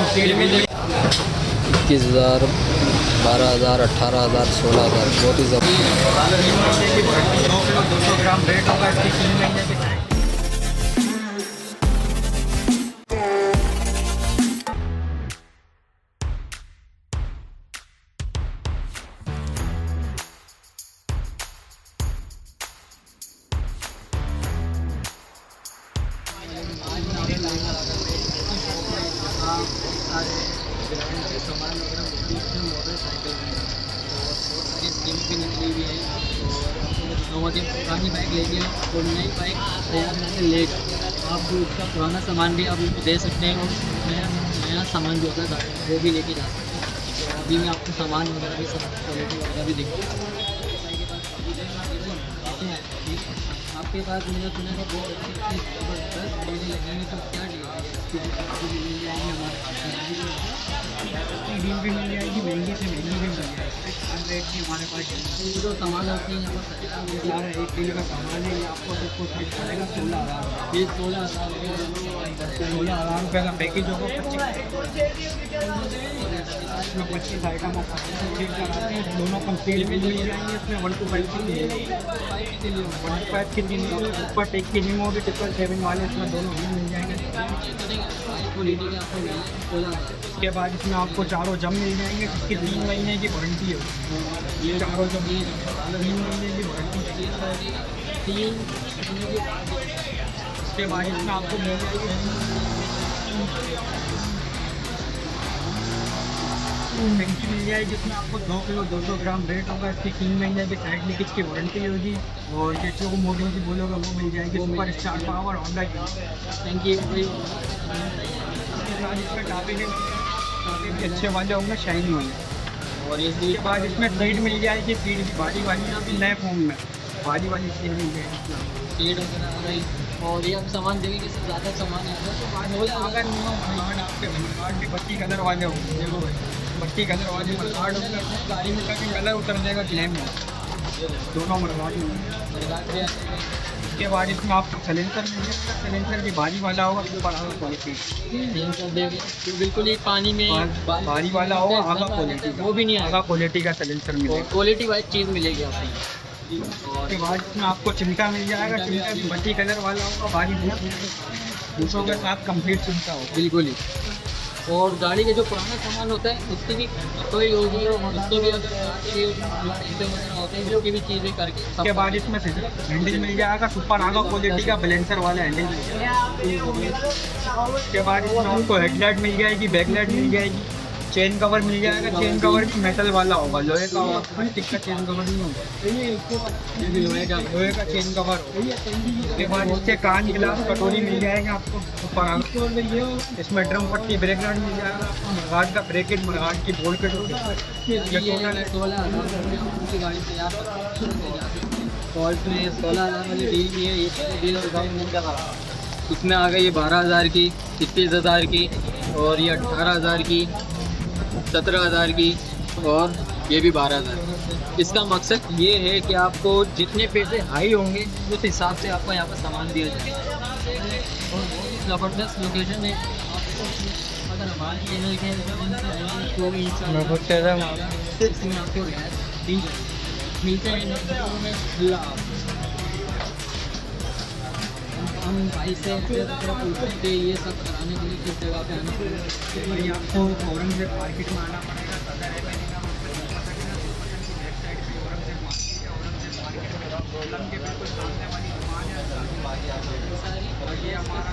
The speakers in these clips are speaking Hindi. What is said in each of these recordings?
21,000, 12,000, 18,000, 16,000, बहुत ही ज़बरदस्त। 200 ग्राम रेट होगा इसकी 3 महीने की। सामान वगैरह मिलती है, मोटरसाइकिल और स्कीम भी निकली हुई है। और पुरानी बाइक लेके और नई बाइक तैयार करके ले आप उसका पुराना सामान भी आप उनको दे सकते हैं और नया सामान जो होता है वो भी लेके जा सकते हैं। तो अभी मैं आपको सामान वगैरह भी सब क्वालिटी वगैरह भी दिखाऊँ। आपके पास मैंने सुना है बहुत अच्छी ज़बरदस्त चीज़ें लगेंगी, तो क्या मिल जाएंगे हमारे पास? डील भी मिल जाएगी, महंगी से महंगी भी मिल जाएगी, कम रेट की हमारे पास जो सामान होती है यहाँ पर। यार 1 किलो का सामान है, ये आपको सबको खरीद पड़ेगा 16,000। ये 16,000 रुपये का पैकेज होगा। 25 आइटम आप कराते हैं, दोनों कंप्लीट मिल जाएंगे। इसमें 1 to 5 की 1 की ऊपर टेक की नहीं होगी, 777 वाले इसमें दोनों भी मिल जाएंगे। उसके बाद इसमें आपको चारों जम मिल जाएंगे, जिसकी 3 महीने की वारंटी है। ये चारों जम 3 महीने की वारंटी है। उसके बाद इसमें आपको टंकी मिल जाएगी, जिसमें आपको 2 किलो 200 ग्राम रेट होगा। इसकी 3 महीने की साइड लीकेज की वारंटी होगी। और जैसे वो मोटर की बोलोगे वो मिल जाएगी। सुपर स्टार पावर होंडा की टंकी। इसमें काफ़ी भी अच्छे वाले होंगे, शाइनी वाले। और इसके बाद इसमें सीट मिल जाएगी, सीट भी भारी वाली अभी नए फॉर्म में भारी वाली सीट मिल जाएगी, सीट वगैरह आ रही। और ये आप सामान देंगे इससे ज़्यादा सामान है तो अगर आपके कार्ड भी बत्ती कलर वाले होंगे, देखो बत्ती कलर वाले कार्ड होगा, गाड़ी में का कलर उतर जाएगा क्लेम में, दोनों मरवाट में। उसके बाद इसमें आपको सलेंसर मिल जाएगा, सलेंसर भी भारी वाला होगा, सुपर आगा क्वालिटी तो बिल्कुल ही पानी में भारी वाला होगा, आगा क्वालिटी वो भी नहीं आगा क्वालिटी का सलेंसर मिलेगा, क्वालिटी वाइज चीज़ मिलेगी आपको। उसके बाद इसमें आपको चिमटा मिल जाएगा, चिमटा भी बत्ती कलर वाला होगा, भारी दूसरों के साथ कंप्लीट चिमटा होगा बिल्कुल ही। और गाड़ी के जो पुराना सामान होता है उसकी भी कोई होगी, उसको भी वगैरह होते हैं, जो की भी चीज़ें करके। उसके बाद इसमें हैंडल मिल जाएगा, सुपर आगा क्वालिटी का बैलेंसर वाला हैंडल मिल जाएगा। उसके बाद इसमें आपको हेडलाइट मिल जाएगी, बैकलाइट मिल जाएगी, चेन कवर मिल जाएगा। चेन कवर भी मेटल वाला होगा, लोहे का होगा, प्लास्टिक का चेन कवर नहीं होगा, ये भी लोहे का चेन कवर होगा। उसके बाद इसके कान गिलास कटोरी मिल जाएगा आपको ऊपर। इसमें ड्रम पट्टी ब्रेक गार्ड मिल जाएगा, मरघाट का ब्रेकेट, मरघाट की बोल के गाड़ी में 16,000 वाली डील भी है। ये डील और गवर्नमेंट का था, इसमें आ गई ये 12,000 की, 21,000 की, और ये 18,000 की, 17,000 की, और ये भी 12,000। इसका मकसद ये है कि आपको जितने पैसे हाई होंगे उस हिसाब से आपको यहाँ पर सामान दिया जाए। और बहुत ही ज़बरदस्त लोकेशन है। अगर हमारे चैनल के इसमें आपको मिलते हैं। हम भाई से पूछते ये सब कराने के लिए किस जगह पे आना पड़ेगा? आपको औरंगजेब मार्केट में आना पड़ेगा। सदर एवेन्यू औरंगजेब के बिल्कुल सामने वाली दुकान है। और ये हमारा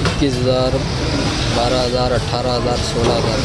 21,000، 12,000، 18,000، 16,000،